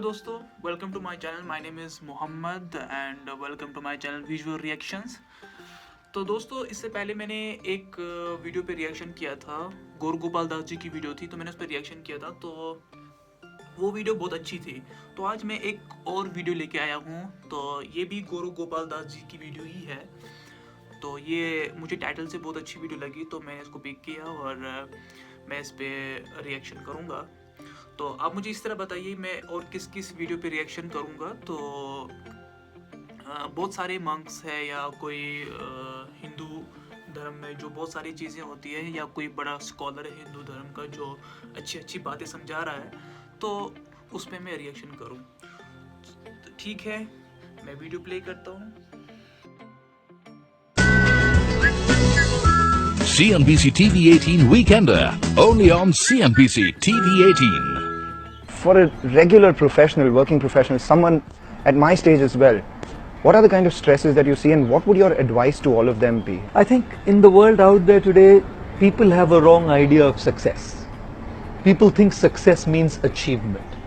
दोस्तों, welcome to my channel. My name is Mohammed and welcome to my channel visual reactions. तो दोस्तों, इससे पहले मैंने एक वीडियो पे रिएक्शन किया था। गौर गोपाल दास जी की वीडियो थी, तो मैंने उस पर रिएक्शन किया था। तो वो वीडियो बहुत अच्छी थी। तो आज मैं एक और वीडियो लेके आया हूँ। तो ये भी गौर गोपाल दास जी की वीडियो ही है। तो ये मुझे टाइटल से बहुत अच्छी वीडियो लगी, तो मैंने इसको पिक किया और मैं इस पर रिएक्शन करूँगा। तो आप मुझे इस तरह बताइए मैं और किस किस वीडियो पे रिएक्शन करूँगा। तो बहुत सारे मंक्स है या कोई हिंदू धर्म में जो बहुत सारी चीज़ें होती है, या कोई बड़ा स्कॉलर है हिंदू धर्म का जो अच्छी अच्छी बातें समझा रहा है, तो उस पर मैं रिएक्शन करूँ। तो ठीक है, मैं वीडियो प्ले करता हूँ। CNBC TV 18 Weekender, only on CNBC TV 18. For a regular professional, working professional, someone at my stage as well, what are the kind of stresses that you see, and what would your advice to all of them be? I think in the world out there today, people have a wrong idea of success. People think success means achievement.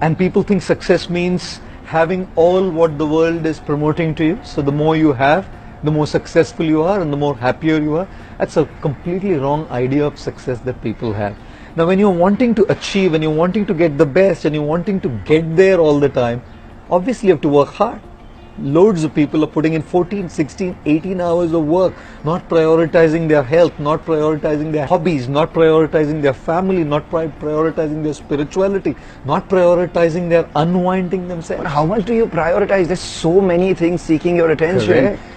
And people think success means having all what the world is promoting to you. So the more you have, the more successful you are and the more happier you are. That's a completely wrong idea of success that people have. Now when you're wanting to achieve and you're wanting to get the best and you're wanting to get there all the time, obviously you have to work hard. Loads of people are putting in 14, 16, 18 hours of work, not prioritizing their health, not prioritizing their hobbies, not prioritizing their family, not prioritizing their spirituality, not prioritizing their unwinding themselves. But how much do you prioritize? There's so many things seeking your attention. Correct.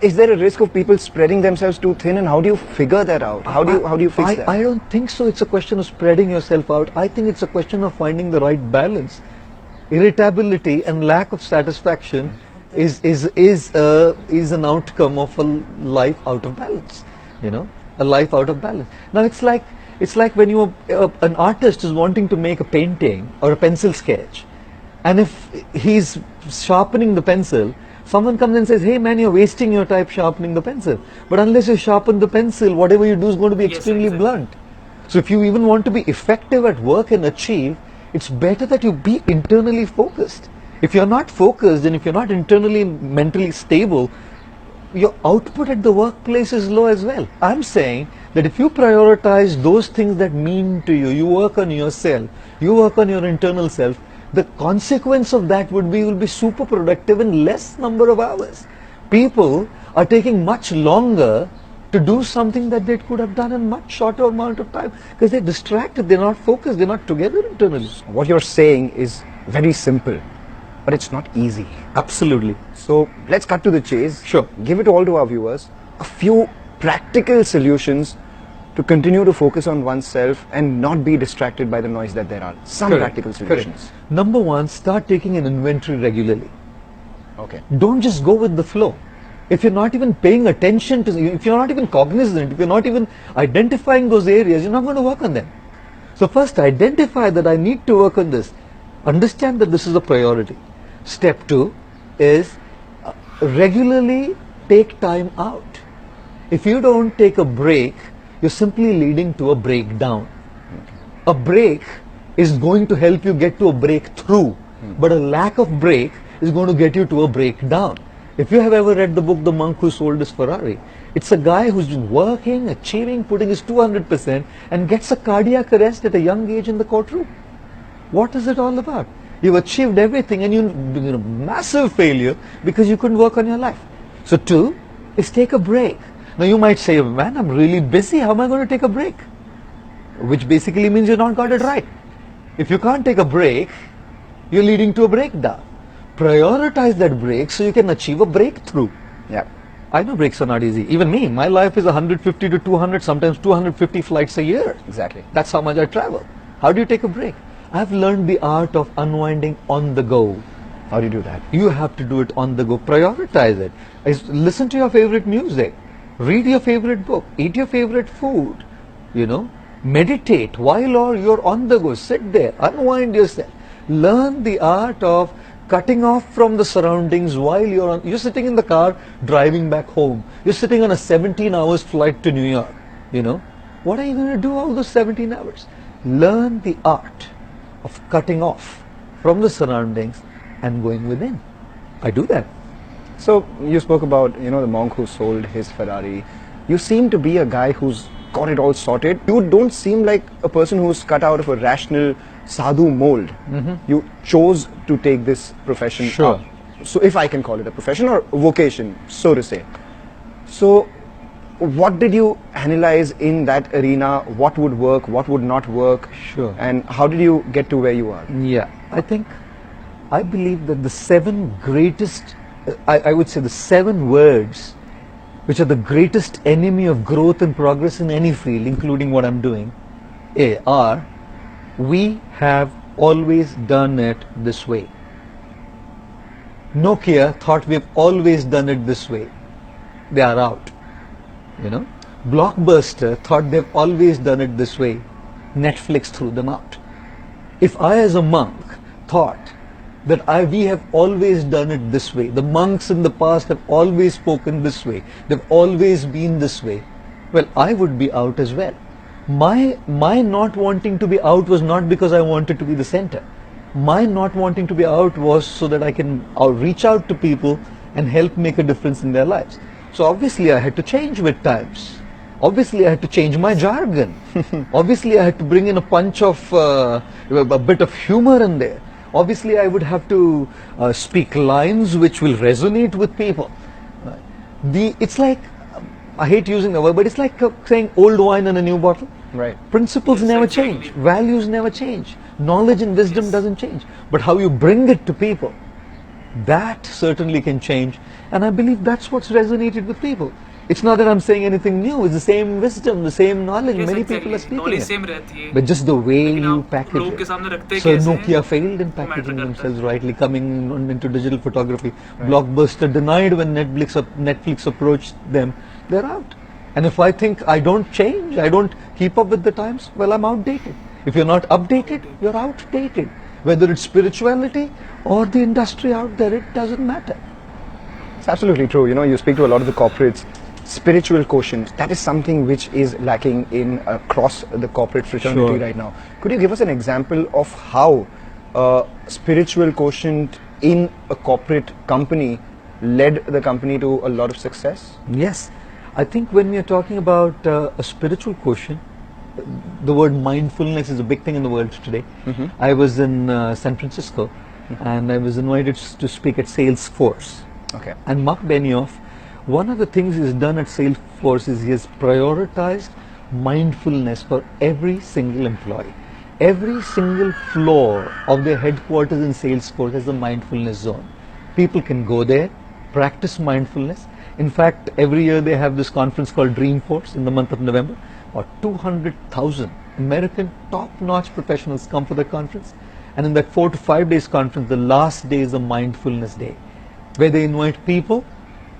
Is there a risk of people spreading themselves too thin, and how do you figure that out? How do you fix that? I don't think so. It's a question of spreading yourself out. I think it's a question of finding the right balance. Irritability and lack of satisfaction is an outcome of a life out of balance. You know, a life out of balance. Now it's like when you an artist is wanting to make a painting or a pencil sketch, and if he's sharpening the pencil, someone comes and says, hey man, you're wasting your time sharpening the pencil. But unless you sharpen the pencil, whatever you do is going to be extremely blunt. So if you even want to be effective at work and achieve, it's better that you be internally focused. If you're not focused and if you're not internally mentally stable, your output at the workplace is low as well. I'm saying that if you prioritize those things that mean to you, you work on yourself, you work on your internal self, the consequence of that will be super productive in less number of hours. People are taking much longer to do something that they could have done in much shorter amount of time because they're distracted, they're not focused, they're not together internally. What you're saying is very simple, but it's not easy. Absolutely. So let's cut to the chase. Sure. Give it all to our viewers. A few practical solutions to continue to focus on oneself and not be distracted by the noise that there are. Some practical solutions. Correct. Number one, start taking an inventory regularly. Okay. Don't just go with the flow. If you're not even paying attention to, if you're not even cognizant, if you're not even identifying those areas, you're not going to work on them. So first identify that I need to work on this. Understand that this is a priority. Step two is regularly take time out. If you don't take a break, you're simply leading to a breakdown. A break is going to help you get to a breakthrough, but a lack of break is going to get you to a breakdown. If you have ever read the book The Monk Who Sold His Ferrari, it's a guy who's been working, achieving, putting his 200% and gets a cardiac arrest at a young age in the courtroom. What is it all about? You've achieved everything and you're a massive failure because you couldn't work on your life. So two is take a break. Now you might say, man, I'm really busy, how am I going to take a break? Which basically means you've not got it right. If you can't take a break, you're leading to a breakdown. Prioritize that break so you can achieve a breakthrough. Yeah. I know breaks are not easy. Even me, my life is 150 to 200, sometimes 250 flights a year. Exactly. That's how much I travel. How do you take a break? I've learned the art of unwinding on the go. How do you do that? You have to do it on the go. Prioritize it. Listen to your favorite music. Read your favorite book. Eat your favorite food. You know, meditate while you're on the go. Sit there. Unwind yourself. Learn the art of cutting off from the surroundings while you're sitting in the car driving back home. You're sitting on a 17 hours flight to New York. You know, what are you going to do all those 17 hours? Learn the art of cutting off from the surroundings and going within. I do that. So you spoke about, the monk who sold his Ferrari. You seem to be a guy who's got it all sorted. You don't seem like a person who's cut out of a rational sadhu mold. You chose to take this profession Sure. up. So if I can call it a profession or a vocation, so to say. So what did you analyze in that arena? What would work, what would not work? Sure. And how did you get to where you are? Yeah, I believe that the 7 greatest, I would say the 7 words which are the greatest enemy of growth and progress in any field, including what I'm doing, are: we have always done it this way. Nokia thought we've always done it this way. They are out. Blockbuster thought they've always done it this way. Netflix threw them out. If I as a monk thought that we have always done it this way, the monks in the past have always spoken this way, they've always been this way, well, I would be out as well. My not wanting to be out was not because I wanted to be the center. My not wanting to be out was so that I can reach out to people and help make a difference in their lives. So obviously I had to change with times. Obviously I had to change my jargon. Obviously I had to bring in a punch of a bit of humor in there. Obviously I would have to speak lines which will resonate with people. It's like, I hate using the word, but it's like saying old wine in a new bottle. Right. Principles Yes, never exactly. change. Values never change. Knowledge and wisdom doesn't change. But how you bring it to people, that certainly can change. And I believe that's what's resonated with people. It's not that I'm saying anything new. It's the same wisdom, the same knowledge. Yes, Many exactly. people are speaking Knowledge it. same रहती है. But just the way लेकिन you आप package लोगों के it. सामने रखते So कैसे हैं, Nokia failed in वो matter packaging करता है. themselves rightly, coming into digital photography. Blockbuster denied when Netflix approached them. They're out. And if I think I don't change, I don't keep up with the times, well, I'm outdated. If you're not updated, you're outdated. Whether it's spirituality or the industry out there, it doesn't matter. It's absolutely true. You speak to a lot of the corporates. Spiritual quotient, that is something which is lacking in across the corporate fraternity Sure. right now. Could you give us an example of how spiritual quotient in a corporate company led the company to a lot of success? Yes. I think when we are talking about a spiritual quotient, the word mindfulness is a big thing in the world today. I was in San Francisco and I was invited to speak at Salesforce. Okay. And Mark Benioff, one of the things he's done at Salesforce is he has prioritized mindfulness for every single employee. Every single floor of their headquarters in Salesforce has a mindfulness zone. People can go there, practice mindfulness. In fact, every year they have this conference called Dreamforce in the month of November. Or 200,000 American top-notch professionals come for the conference. And in that 4 to 5 days conference, the last day is a mindfulness day, where they invite people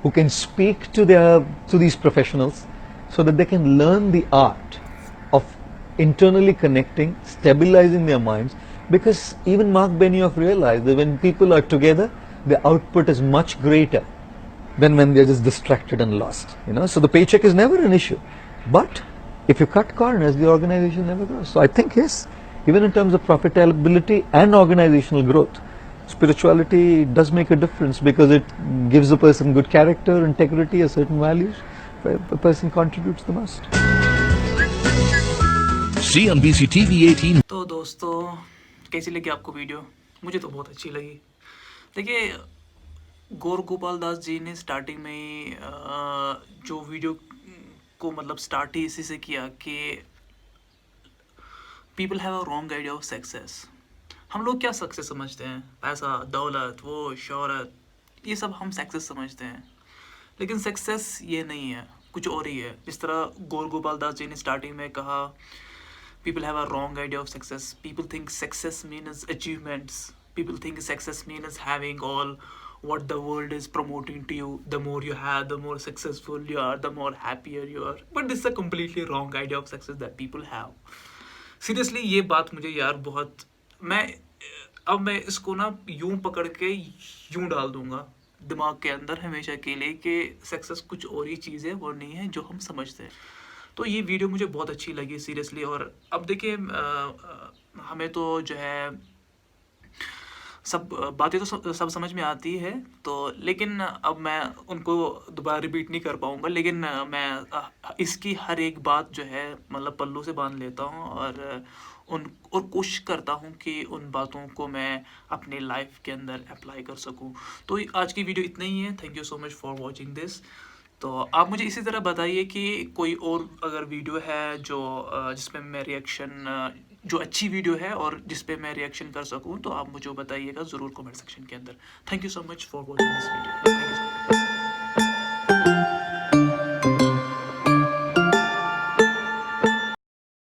who can speak to these professionals so that they can learn the art of internally connecting, stabilizing their minds, because even Mark Benioff realized that when people are together, the output is much greater than when they're just distracted and lost. So the paycheck is never an issue. But if you cut corners, the organization never grows. So I think, yes, even in terms of profitability and organizational growth, spirituality does make a difference, because it gives a person good character, integrity, or certain values, where the person contributes the most. CNBC TV 18 तो दोस्तों, कैसी लगी आपको video? मुझे तो बहुत अच्छी लगी. देखिए, गौर गोपाल दास जी ने स्टार्टिंग में जो वीडियो को मतलब स्टार्ट ही इसी से किया कि people have a wrong idea of success. हम लोग क्या सक्सेस समझते हैं? पैसा, दौलत, वो शोहरत, ये सब हम सक्सेस समझते हैं. लेकिन सक्सेस ये नहीं है, कुछ और ही है. जिस तरह गौर गोपाल दास जी ने स्टार्टिंग में कहा, people have a wrong idea of success. People think success means achievements. People think success means having all what the world is promoting to you. The more you have, the more successful you are, the more happier you are. But this is a completely wrong idea of success that people have. Seriously, ये बात मुझे यार बहुत, मैं इसको ना यूं पकड़ के यूं डाल दूंगा दिमाग के अंदर हमेशा के लिए कि सक्सेस कुछ और ही चीज़ है, वो नहीं है जो हम समझते हैं. तो ये वीडियो मुझे बहुत अच्छी लगी सीरियसली. और अब देखिए, हमें तो जो है सब बातें तो सब समझ में आती है, तो लेकिन अब मैं उनको दोबारा रिपीट नहीं कर पाऊँगा, लेकिन मैं इसकी हर एक बात जो है मतलब पल्लू से बांध लेता हूँ और कोशिश करता हूँ कि उन बातों को मैं अपने लाइफ के अंदर अप्लाई कर सकूँ। तो आज की वीडियो इतना ही है। Thank you so much for watching this. तो आप मुझे इसी तरह बताइए कि कोई और अगर वीडियो है जो जिसमें मैं रिएक्शन जो अच्छी वीडियो है और जिस पे मैं रिएक्शन कर सकूं, तो आप मुझे बताइएगा ज़रूर कमेंट सेक्शन के अंदर। Thank you so much for watching this video.